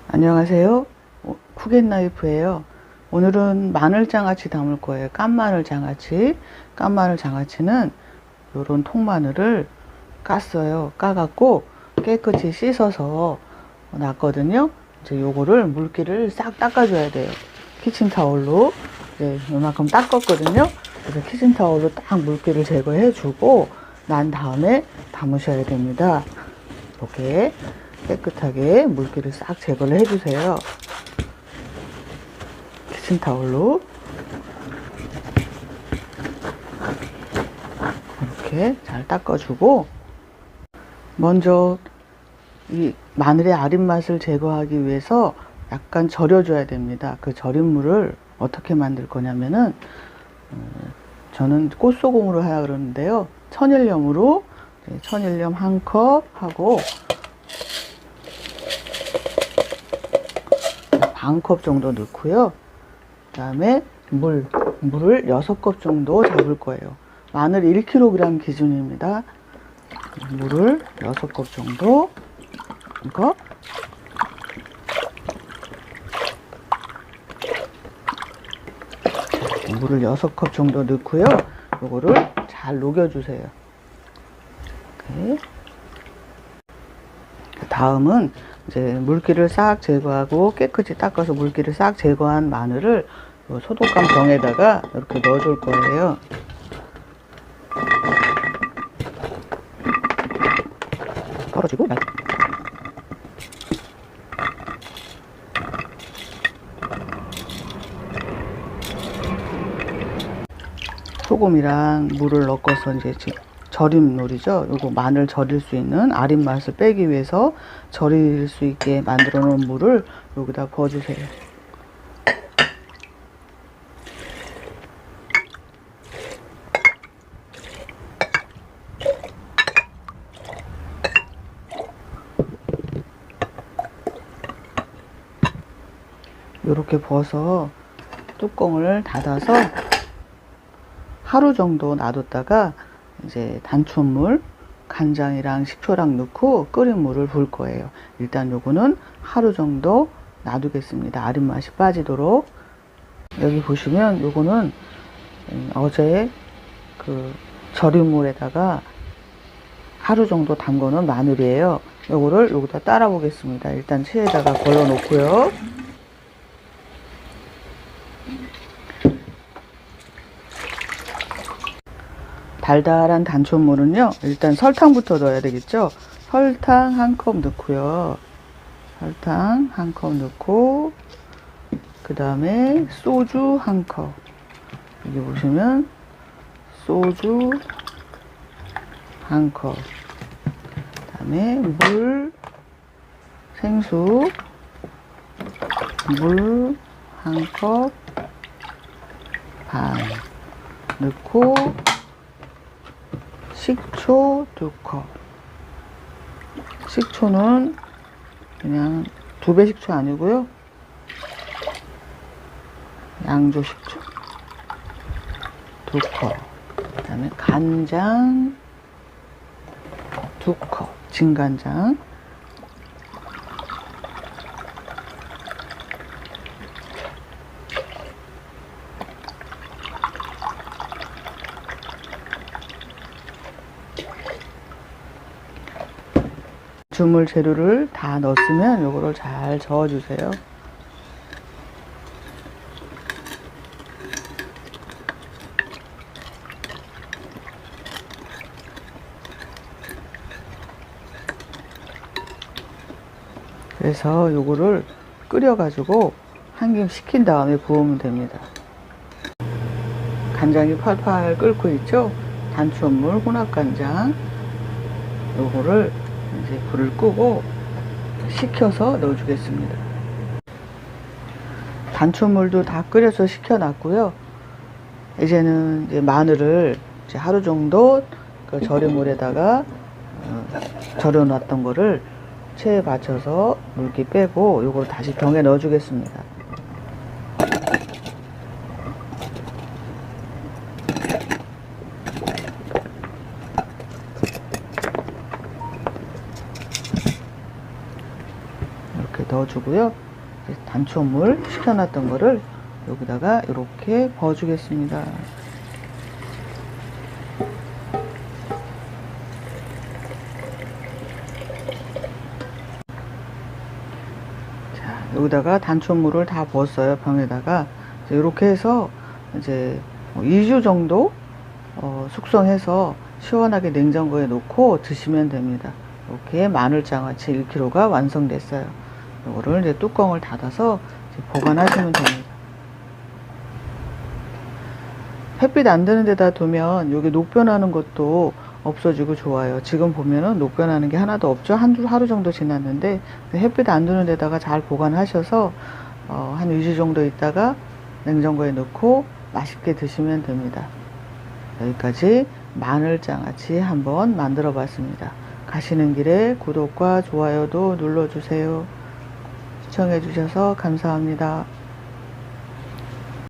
안녕하세요. 쿡앤나이프예요. 오늘은 마늘 장아찌 담을 거예요. 깐마늘 장아찌. 깐마늘 장아찌는 요런 통마늘을 깠어요. 까갖고 깨끗이 씻어서 놨거든요. 이제 요거를 물기를 싹 닦아줘야 돼요. 키친타올로 이제 요만큼 닦았거든요. 그래서 키친타올로 딱 물기를 제거해주고 난 다음에 담으셔야 됩니다. 이렇게 깨끗하게 물기를 싹 제거를 해주세요. 키친타올로 이렇게 잘 닦아주고, 먼저 이 마늘의 아린 맛을 제거하기 위해서 약간 절여줘야 됩니다. 그 절인 물을 어떻게 만들 거냐면은 저는 꽃소금으로 하라 그러는데요. 천일염으로 천일염 1컵 하고 반컵 정도 넣고요. 그 다음에 물을 6컵 정도 잡을 거예요. 마늘 1kg 기준입니다. 물을 6컵 정도 이거 물을 6컵 정도 넣고요. 요거를 잘 녹여주세요. 이렇게. 다음은 이제 물기를 싹 제거하고 깨끗이 닦아서 물기를 싹 제거한 마늘을 소독한 병에다가 이렇게 넣어줄 거예요. 떨어지고 소금이랑 물을 넣고서 이제 절임물이죠. 요거 마늘 절일 수 있는 아린 맛을 빼기 위해서 절일 수 있게 만들어 놓은 물을 여기다 부어주세요. 이렇게 부어서 뚜껑을 닫아서 하루 정도 놔뒀다가 이제 단촛물, 간장이랑 식초랑 넣고 끓인 물을 부을 거예요. 일단 요거는 하루 정도 놔두겠습니다. 아린 맛이 빠지도록. 여기 보시면 요거는 어제 그 절인 물에다가 하루 정도 담궈놓은 마늘이에요. 요거를 여기다 따라 보겠습니다. 일단 체에다가 걸러 놓고요. 달달한 단촛물은요, 일단 설탕부터 넣어야 되겠죠. 설탕 1컵 넣고요. 설탕 1컵 넣고, 그 다음에 소주 1컵. 여기 보시면 소주 1컵. 그 다음에 물, 생수 물 1컵 반 넣고, 식초 2컵. 식초는 그냥 2배 식초 아니고요. 양조 식초 2컵. 그 다음에 간장 2컵. 진간장. 주물 재료를 다 넣었으면 요거를 잘 저어주세요. 그래서 요거를 끓여가지고 한김 식힌 다음에 부으면 됩니다. 간장이 팔팔 끓고 있죠? 단촛물, 혼합간장. 요거를 이제 불을 끄고 식혀서 넣어주겠습니다. 단촛물도 다 끓여서 식혀놨고요. 이제는 이제 마늘을 이제 하루 정도 그 절인 물에다가 절여놨던 거를 체에 받쳐서 물기 빼고 요걸 다시 병에 넣어주겠습니다. 넣어주고요. 단초물 식혀놨던 거를 여기다가 이렇게 부어주겠습니다. 자, 여기다가 단초물을 다 부었어요. 병에다가. 이렇게 해서 이제 2주 정도 숙성해서 시원하게 냉장고에 놓고 드시면 됩니다. 이렇게 마늘장아찌 1kg가 완성됐어요. 이거를 이제 뚜껑을 닫아서 이제 보관하시면 됩니다. 햇빛 안 드는 데다 두면 여기 녹변하는 것도 없어지고 좋아요. 지금 보면은 녹변하는 게 하나도 없죠. 하루 정도 지났는데 햇빛 안 드는 데다가 잘 보관하셔서 한 2주 정도 있다가 냉장고에 넣고 맛있게 드시면 됩니다. 여기까지 마늘장아찌 한번 만들어 봤습니다. 가시는 길에 구독과 좋아요도 눌러주세요. 시청해 주셔서 감사합니다.